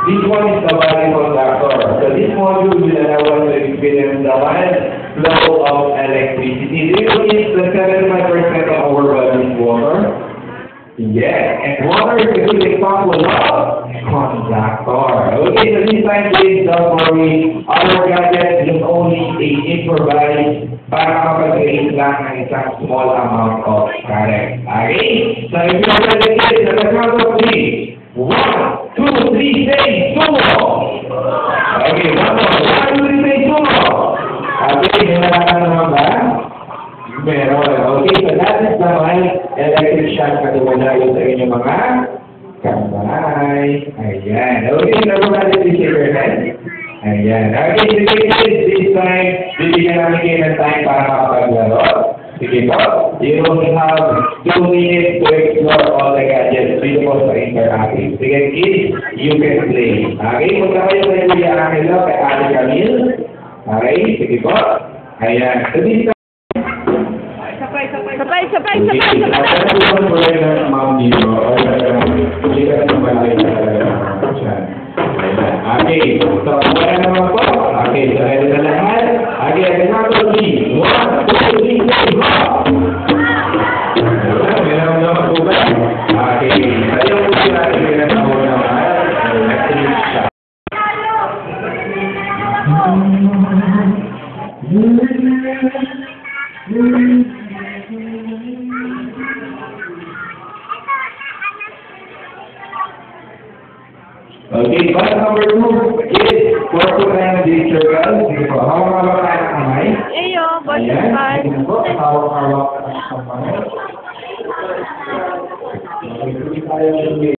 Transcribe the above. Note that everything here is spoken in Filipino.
This one is the body conductor. So this module will allow us to experience the wild flow of electricity. Do you think the 75% of our body is water? Yes, and water is a good example of conductor. Okay, so this time, please don't worry. Our gadget is only a improvised para makapag-create lang ng isang small amount of current. Okay? So if you're ready, kids, at the count of 3. 1, 2, 3, say sumo! Okay, 1 more. 1, 2, 3, say sumo! Okay, may nalakang naman ba? Meron. Okay, so that is naman electric shock na tumalayo sa inyong mga kamay. Ayan. Okay, naman natin si Shaker Head. Ayan. Okay, sige kids, this time, bibigyan namin kayo ng time para makapaglaro. Sige po, you only have 2 minutes to explore all the gadgets suitable for interactive. Sige kids, you can play. Okay, punta kayo kay Kuya Angelo, kay Ate Camille. Okay, sige po. Ayan. So this time, Sabay. Okay, so wala naman po. Okay, so ready na lahat. Okay, at the count of 3. 1, 2, 3, go! Meron naman po ba? Okay, ayaw po sila natin pinatawag naman. Electric shock. Okay, but number 2 is work to time the circle. Sige po, hawak-hawak tayo ng kamay. Eyo, bottom Ayan, part. sige po, hawak-hawak ang kamay. Okay,